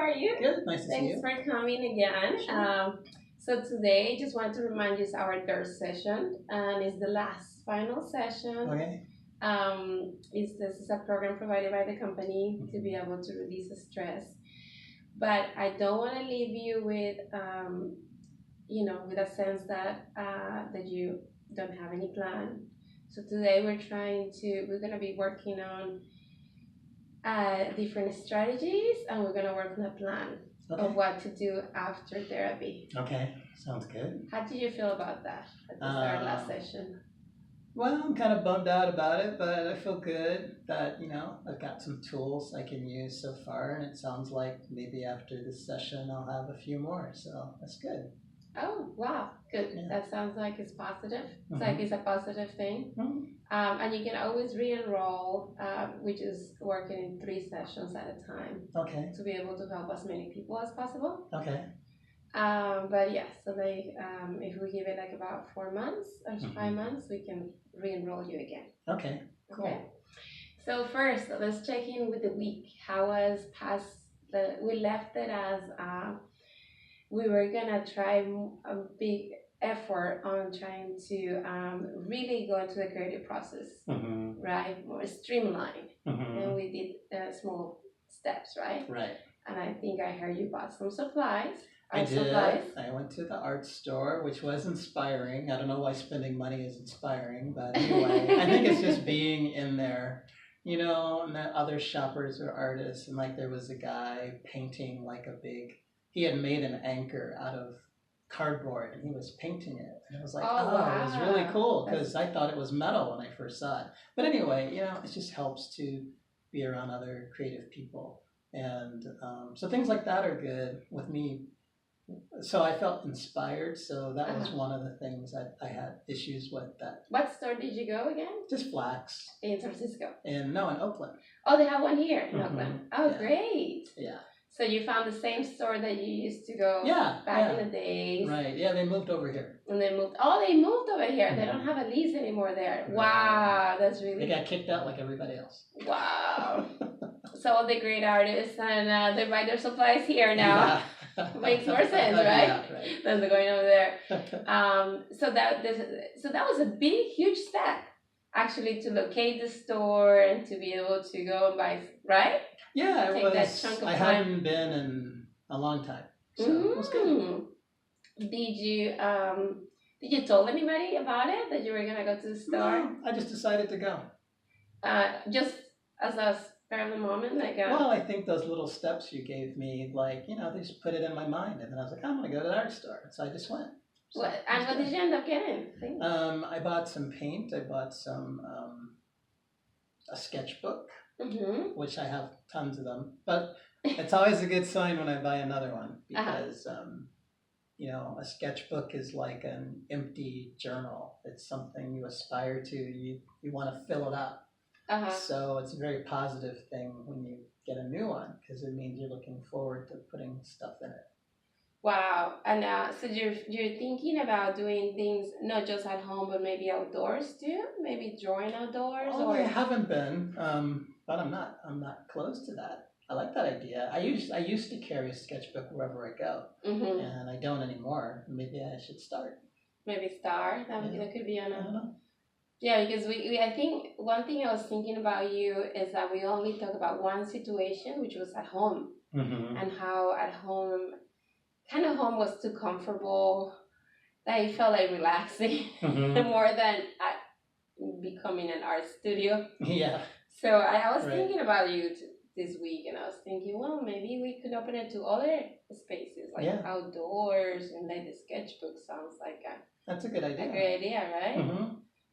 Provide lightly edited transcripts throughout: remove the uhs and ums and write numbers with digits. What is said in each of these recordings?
are you? Good. Nice to see Thanks you. for coming again. Sure. So today, just want to remind you it's our third session, and it's the last final session. Okay. This is a program provided by the company to be able to release the stress, but I don't want to leave you with, with a sense that that you don't have any plan. So today we're gonna be working on different strategies, and we're gonna work on a plan Okay. of what to do after therapy. Okay. Sounds good. How did you feel about that at the start of last session? Well, I'm kind of bummed out about it, but I feel good that, I've got some tools I can use so far, and it sounds like maybe after this session I'll have a few more, so that's good. Oh, wow, good. Yeah. That sounds like it's positive. It's Mhm. like it's a positive thing. Mhm. And you can always re-enroll, which is working in 3 sessions at a time Okay. to be able to help as many people as possible. Okay. But yeah, so if we give it like about 4 months or 5 months, we can re-enroll you again. Okay. Cool. Okay. So first, let's check in with the week. How was we left it as we were gonna try a big effort on trying to really go into the creative process, right? More streamlined, and we did small steps, right? Right. And I think I heard you bought some supplies. I did. Supplies. I went to the art store, which was inspiring. I don't know why spending money is inspiring, but anyway, I think it's just being in there, and that other shoppers are artists, and like there was a guy painting like he had made an anchor out of cardboard and he was painting it. And I was like, wow. It was really cool because I thought it was metal when I first saw it. But anyway, it just helps to be around other creative people. And so things like that are good with me. So I felt inspired. So that was one of the things that I had issues with. That. What store did you go again? Just Flax. In San Francisco? In Oakland. Oh, they have one here in Oakland. Oh, yeah. Great. Yeah. So you found the same store that you used to go back in the days. Right. Yeah, they moved over here. And they moved over here. They don't have a lease anymore there. Wow, that's really... They got kicked out like everybody else. Wow. So all the great artists, and they buy their supplies here now. Yeah. Makes more sense, right? Yeah, right. Than they're going over there. So that was a big, huge step, actually, to locate the store and to be able to go and buy, right? Yeah, it was. I hadn't been in a long time, so it was good. Did you tell anybody about it, that you were gonna go to the store? No, I just decided to go. Just as a spur of the moment, like. Well, I think those little steps you gave me, they just put it in my mind, and then I was like, I'm gonna go to the art store, so I just went. So what did you end up getting? I bought some paint. I bought some a sketchbook. Which I have tons of them, but it's always a good sign when I buy another one because a sketchbook is like an empty journal. It's something you aspire to. You want to fill it up. So it's a very positive thing when you get a new one because it means you're looking forward to putting stuff in it. Wow. And so you're thinking about doing things not just at home but maybe outdoors too? Maybe drawing outdoors? Oh, I haven't been. But I'm not close to that. I like that idea. I used to carry a sketchbook wherever I go, and I don't anymore. Maybe I should start. Maybe start. That could be Yeah, because I think one thing I was thinking about you is that we only talk about one situation, which was at home, and how at home, home was too comfortable. That it felt like relaxing more than becoming an art studio. Yeah. So I was thinking about you this week, and I was thinking, well, maybe we could open it to other spaces, like outdoors, and like the sketchbook sounds like that's a good idea. A great idea, right?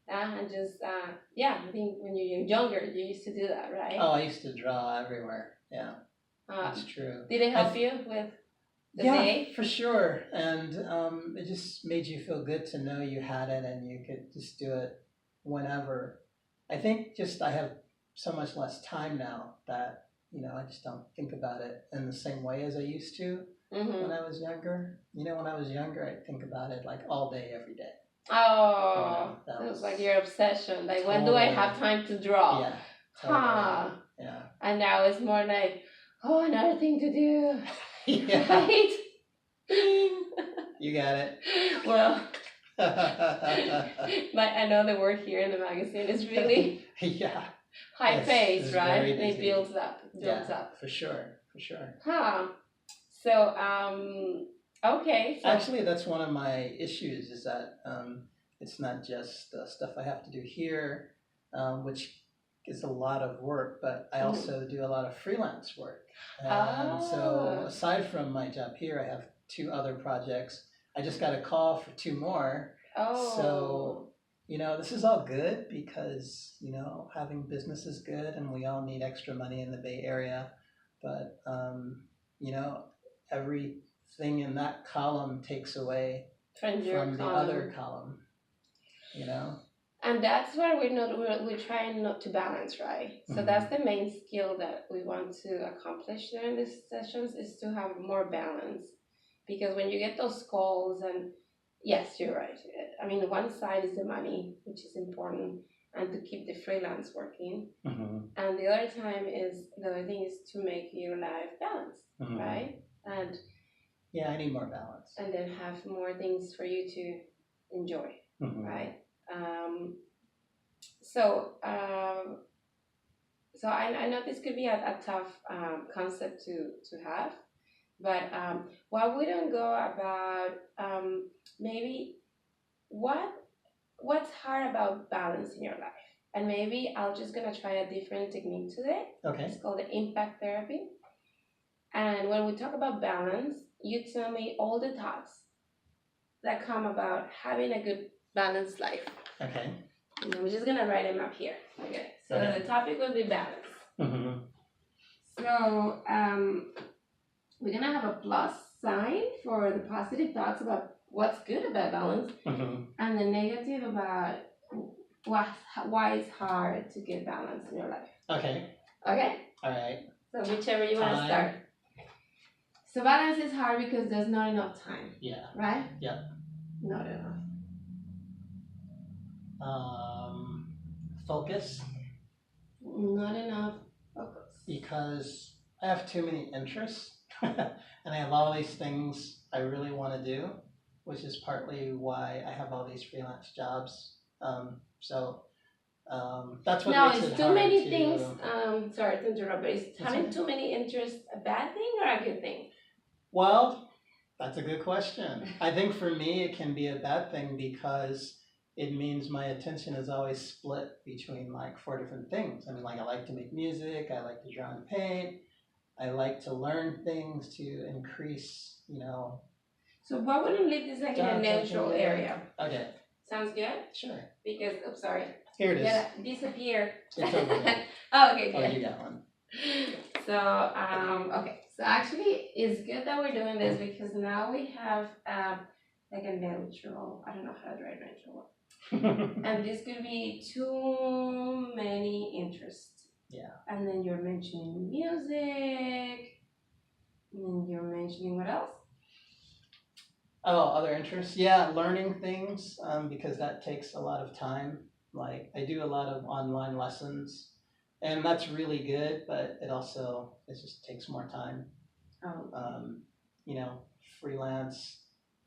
And just, I think when you're younger, you used to do that, right? Oh, I used to draw everywhere. Yeah, that's true. Did it help you with the day? Yeah, for sure. And it just made you feel good to know you had it and you could just do it whenever. I think I have so much less time now that, I just don't think about it in the same way as I used to when I was younger. When I was younger, I'd think about it like all day, every day. Oh, that was like your obsession. Like, when do I have time to draw? Yeah. Totally. Yeah. And now it's more like, Oh, another thing to do. Yeah. Right? You got it. Well, I know the word here in the magazine is really yeah. high pace, it's right? very And it busy. builds up. For sure. Huh. So, okay. So Actually, that's one of my issues is that it's not just stuff I have to do here, which is a lot of work, but I also do a lot of freelance work. And so aside from my job here, I have 2 other projects. I just got a call for 2 more. So, this is all good because, having business is good and we all need extra money in the Bay Area. But, everything in that column takes away from the other column, And that's where we're trying not to balance, right? So that's the main skill that we want to accomplish during these sessions is to have more balance. Because when you get those calls, and yes, you're right. I mean, one side is the money, which is important, and to keep the freelance working. And the other thing is to make your life balanced, right? And yeah, I need more balance. And then have more things for you to enjoy, right? So I know this could be a tough concept to have, but why wouldn't go about maybe what's hard about balance in your life? And maybe I'm just gonna try a different technique today. Okay. It's called the impact therapy. And when we talk about balance, you tell me all the thoughts that come about having a good balanced life. Okay. And we're just gonna write them up here. Okay. So the topic will be balance. So we're gonna have a plus sign for the positive thoughts about what's good about balance, and the negative about why it's hard to get balance in your life. Okay. Okay. All right. So whichever you want to start. So balance is hard because there's not enough time. Yeah. Right? Yeah. Not enough. Focus. Not enough focus. Because I have too many interests and I have all these things I really want to do, which is partly why I have all these freelance jobs. That's what makes it hard. No, it's too many things. Sorry to interrupt, but is having too many interests a bad thing or a good thing? Well, that's a good question. I think for me it can be a bad thing because it means my attention is always split between like 4 different things. I mean, like I like to make music, I like to draw and paint, I like to learn things to increase, So why wouldn't we leave this like in a neutral area? Okay. Sounds good? Sure. Because, sorry. Here it is. Yeah, disappear. It's over there. Oh, okay, good. Oh, you got one. So, okay. So actually, it's good that we're doing this because now we have like a neutral. I don't know how to write neutral. And this could be too many interests. Yeah. And then you're mentioning music. And then you're mentioning what else? Oh, other interests? Yeah, learning things because that takes a lot of time. Like I do a lot of online lessons and that's really good, but it just takes more time. Freelance.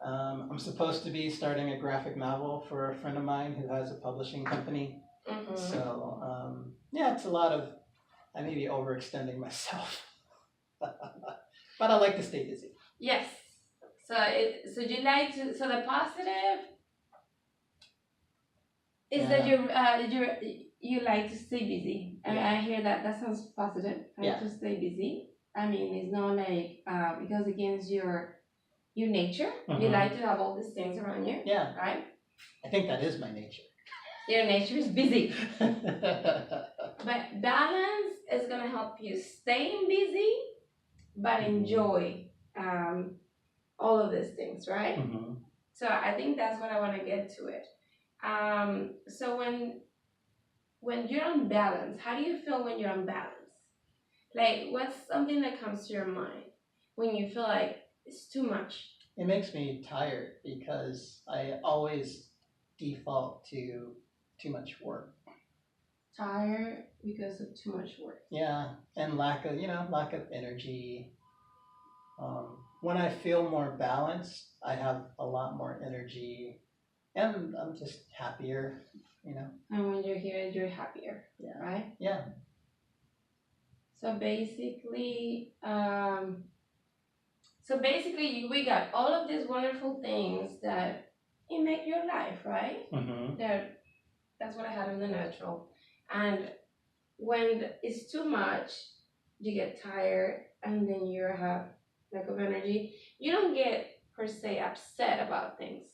I'm supposed to be starting a graphic novel for a friend of mine who has a publishing company. So it's a lot of, I may be overextending myself, but I like to stay busy. Yes. So you like to. So the positive is that you like to stay busy. I hear that. That sounds positive. Like to stay busy. I mean, it's not like because against your nature. You like to have all these things around you. Yeah. Right. I think that is my nature. Your nature is busy. But balance is gonna help you stay busy, but enjoy all of these things, right? So I think that's what I want to get to it. So when you're on balance, how do you feel when you're on balance? Like, what's something that comes to your mind when you feel like it's too much? It makes me tired because I always default to too much work. tired because of too much work. Yeah, and lack of energy. When I feel more balanced, I have a lot more energy, and I'm just happier. You know. And when you're here, you're happier, Yeah. right? Yeah. So basically, we got all of these wonderful things that it make your life, right? Mm-hmm. That's what I had in the natural. And when it's too much, you get tired, and then you have lack of energy. You don't get per se upset about things.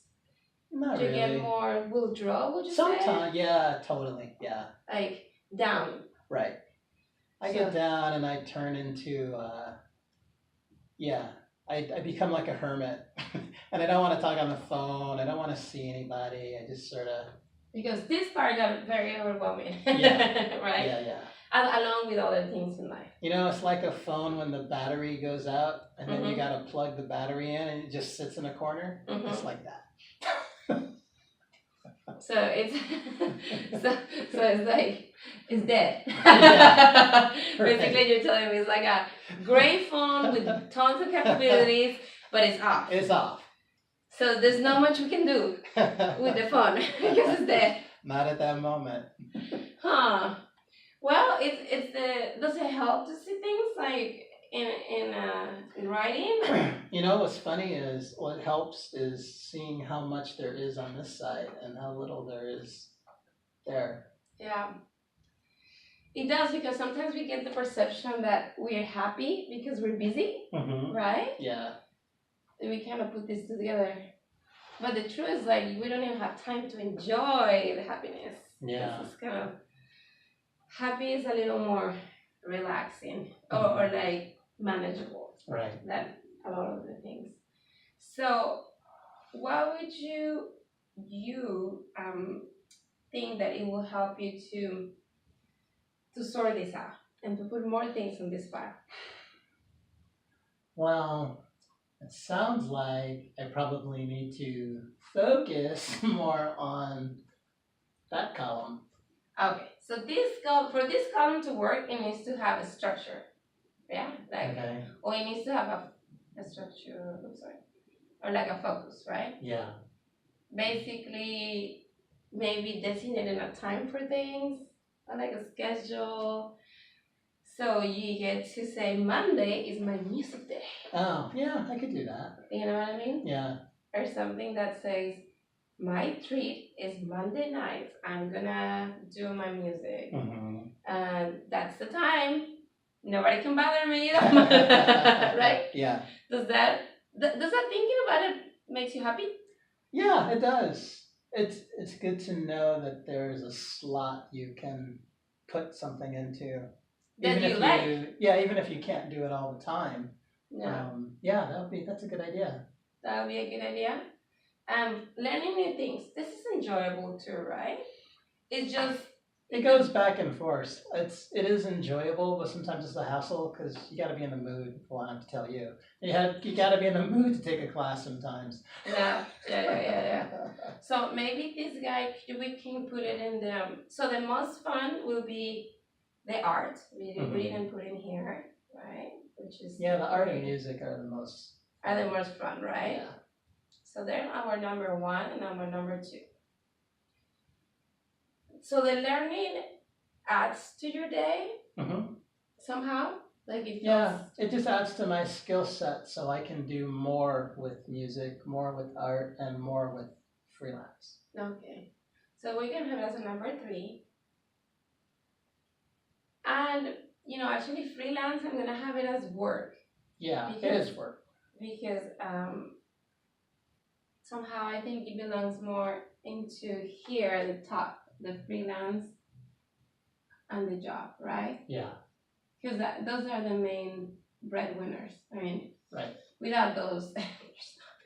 Not Do you really. get more withdrawal? Would you say? Sometimes, yeah, totally, yeah. Like down. Right. I get down and I turn into, yeah, I become like a hermit. And I don't want to talk on the phone. I don't want to see anybody. I just sort of. Because this part got very overwhelming. Yeah. Right? Yeah, yeah. Along with other things in life. You know, it's like a phone when the battery goes out and then Mhm. you got to plug the battery in and it just sits in a corner. Mhm. It's like that. So it's so it's like it's dead. Yeah. Basically, you're telling me it's like a great phone with tons of capabilities, but it's off. It's off. So there's not much we can do with the phone because it's dead. Not at that moment. Huh. Well, does it help to see things like in writing? You know what's funny is what helps is seeing how much there is on this side and how little there is there. Yeah. It does, because sometimes we get the perception that we're happy because we're busy, Mm-hmm. right? Yeah. And we kind of put this together. But the truth is, like, we don't even have time to enjoy the happiness. Yeah. It's kind of, happy is a little more relaxing, Mm-hmm. or like manageable. Right. Than a lot of the things. So, what would you think that it will help you to sort this out and to put more things on this file? Well, it sounds like I probably need to focus more on that column. Okay, so for this column to work, it needs to have a structure. Yeah, like, Okay. or it needs to have a structure. I'm sorry, or like a focus, right? Yeah. Basically, maybe designating a time for things, or like a schedule. So you get to say Monday is my music day. Oh, yeah, I could do that. You know what I mean? Yeah. Or something that says my treat is Monday nights. I'm gonna do my music, Mm-hmm. and that's the time. Nobody can bother me, right? Yeah. Does that thinking about it makes you happy? Yeah, it does. It's good to know that there's a slot you can put something into. That Even you if like. even if you can't do it all the time. Yeah. Yeah, that's a good idea. That would be a good idea. Learning new things. This is enjoyable too, right? It's just. It goes back and forth. It is enjoyable, but sometimes it's a hassle because you got to be in the mood. Well, I have to tell you, you got to be in the mood to take a class sometimes. Yeah. So maybe this guy, we can put it in the. So the most fun will be the art. We didn't put in here, right? Which is. Yeah, the art and music are the most. Are the most fun, right? Yeah. So they're our number 1 and our number 2. So the learning adds to your day somehow. Like it just adds to my skill set, so I can do more with music, more with art, and more with freelance. Okay, so we can have it as a number 3. And actually, freelance, I'm gonna have it as work. Yeah, it is work. Because somehow I think it belongs more into here at the top, the freelance and the job, right? Yeah. Because those are the main breadwinners. I mean, right. Without those,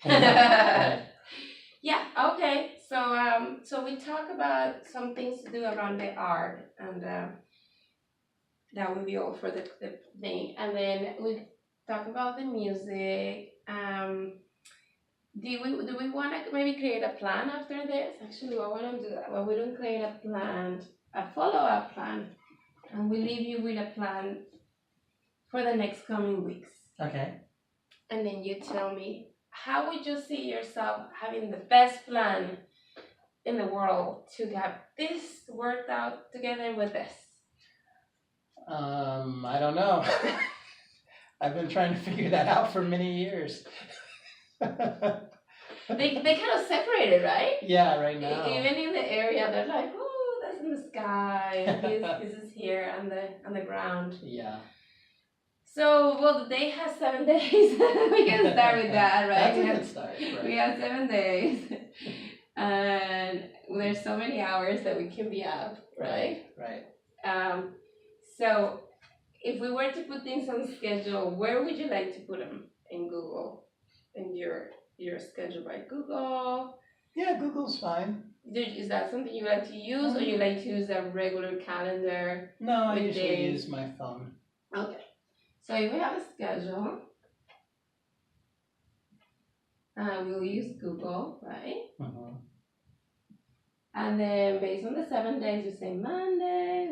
right. Yeah. Okay. So we talk about some things to do around the art, and that will be all for the thing. And then we talk about the music. Do we want to maybe create a plan after this? Actually, why we don't do that? Well, we don't create a plan. a follow-up plan, and we leave you with a plan for the next coming weeks. Okay. And then you tell me, how would you see yourself having the best plan in the world to have this worked out together with this? I don't know. I've been trying to figure that out for many years. They kind of separated, right? Yeah, right now. Even in the area, they're like, oh, that's in the sky. This is here on the ground. Yeah. So, well, the day has 7 days. We can start with that, right? That's a good start. Right. We have 7 days. And there's so many hours that we can be up, right? Right. So, if we were to put things on schedule, where would you like to put them in Google? In your schedule by Google? Yeah, Google's fine. Is that something you like to use, or you like to use a regular calendar? No, I usually use my phone. Okay. So if we have a schedule, we'll use Google, right? Mm-hmm. And then based on the 7 days, we say Monday,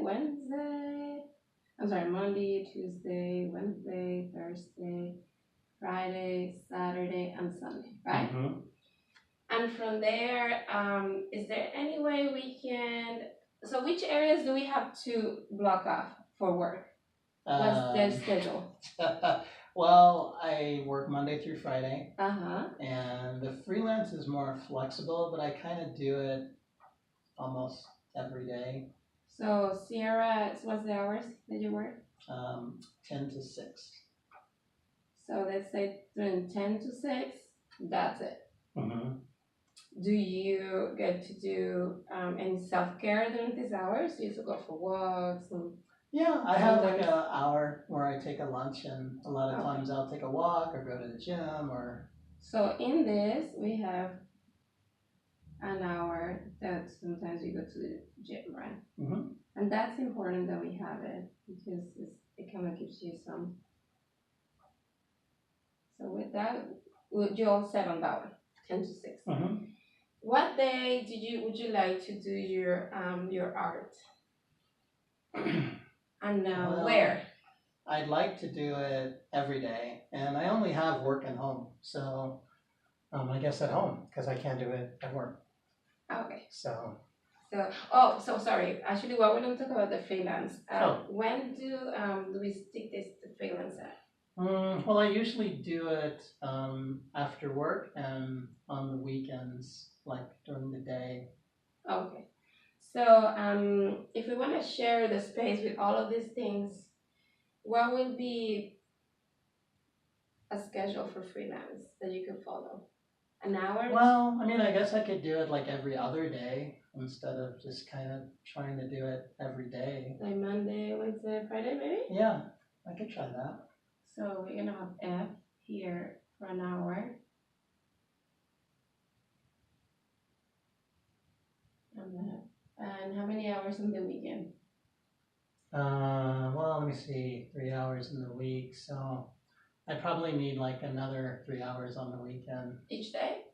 Tuesday, Wednesday, Thursday, Friday, Saturday, and Sunday, right? Mm-hmm. And from there, is there any way we can, so which areas do we have to block off for work? What's their schedule? Well, I work Monday through Friday. Uh-huh. And the freelance is more flexible, but I kind of do it almost every day. So Sierra, what's the hours that you work? 10 to 6. So let's say during 10 to 6, that's it. Mm-hmm. Do you get to do any self-care during these hours? You used to go for walks? Yeah, I have like an hour where I take a lunch, and a lot of times I'll take a walk or go to the gym or... So in this, we have an hour that sometimes you go to the gym, right? Mm-hmm. And that's important that we have it, because it kind of gives you some... So with that, you all set on that one, 10 to 6. Mm-hmm. What day would you like to do your art? And Well, where? I'd like to do it every day, and I only have work at home, so I guess at home, because I can't do it at work. Okay. So Sorry. Actually, what we're going to talk about the freelance. When do we stick this to freelance at? Well, I usually do it after work and on the weekends, like during the day. Okay. So if we want to share the space with all of these things, what will be a schedule for freelance that you can follow? An hour? Well, I mean, I guess I could do it like every other day instead of just kind of trying to do it every day. Like Monday, Wednesday, Friday, maybe? Yeah, I could try that. So we're gonna have F here for an hour. And how many hours on the weekend? Well, let me see, 3 hours in the week, so I probably need like another 3 hours on the weekend. Each day?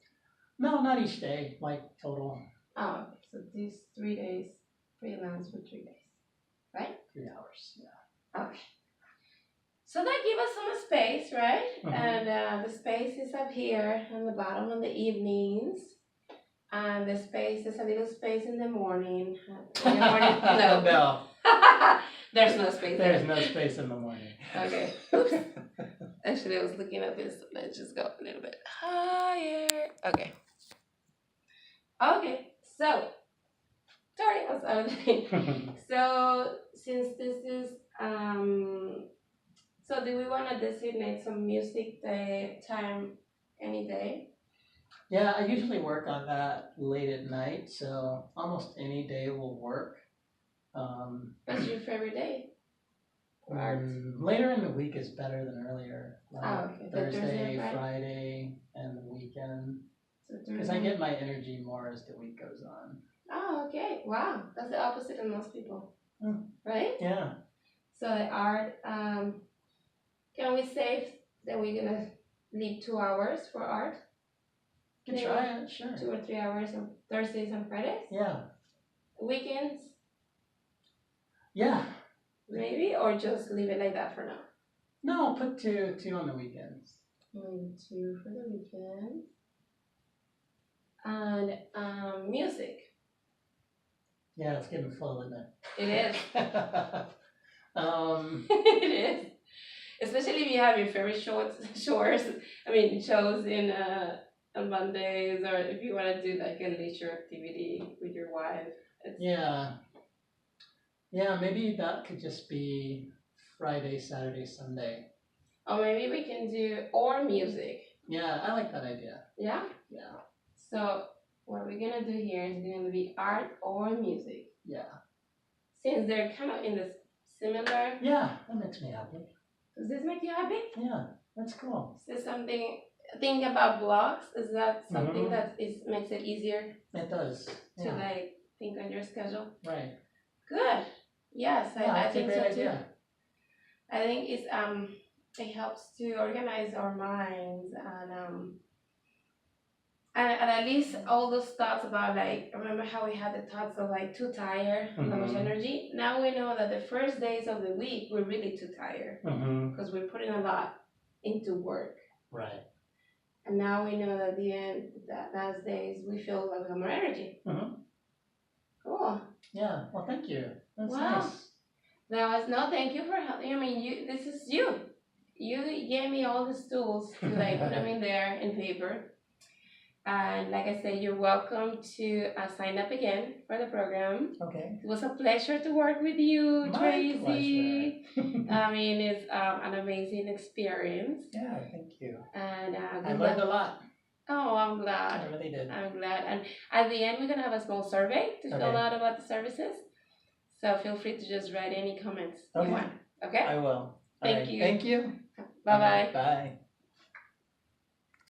No, not each day, like total. Oh, okay. So these 3 days, freelance for 3 days, right? 3 hours, yeah. Okay. So that gives us some space, right? Mm-hmm. And the space is up here on the bottom in the evenings. And the space is a little space in the morning. No. No. There's no space. There's no space in the morning. Okay. Oops. Actually, I was looking at this. Let's just go a little bit higher. Okay. Okay. So, sorry, what's other thing? So, since this is so do we want to designate some music day time any day? Yeah, I usually work on that late at night, so almost any day will work. What's your favorite day? Later in the week is better than earlier. Like okay. Thursday, Friday, and the weekend. Because I get my energy more as the week goes on. Oh, okay. Wow. That's the opposite of most people. Mm. Right? Yeah. So the art, can we say that we're going to leave 2 hours for art? You can try it, sure. 2 or 3 hours on Thursdays and Fridays? Yeah. Weekends? Yeah. Maybe, or just leave it like that for now. No, put two on the weekends. 2 for the weekend. And music. Yeah, it's getting full, isn't it? It is. um, It is. Especially if you have your favorite shows in on Mondays, or if you want to do like a leisure activity with your wife. Yeah. Yeah, maybe that could just be Friday, Saturday, Sunday. Or maybe we can do or music. Yeah, I like that idea. Yeah? Yeah. So what we're gonna do here is gonna be art or music. Yeah. Since they're kind of in the similar. Yeah, that makes me happy. Does this make you happy? Yeah, that's cool. Is this something? Think about blocks. Is that something that makes it easier? It does. To like think on your schedule. Right. Good. Yes, I think so idea. too. I think it helps to organize our minds and at least all those thoughts about like, remember how we had the thoughts of like too tired, not much energy. Now we know that the first days of the week we're really too tired because we're putting a lot into work. Right. And now we know that at the end, that last days, we feel like we have more energy. Cool. Yeah. Well, thank you. That's nice. No, thank you for helping. I mean, this is you. You gave me all these tools to like put them in there in paper. And like I said, you're welcome to sign up again for the program. Okay. It was a pleasure to work with you, My Tracy. I mean, it's an amazing experience. Yeah, thank you. And I learned a lot. Oh, I'm glad. I really did. I'm glad. And at the end, we're going to have a small survey to fill out about the services. So feel free to just write any comments you want. Okay? I will. Thank you. Thank you. Bye-bye. Bye.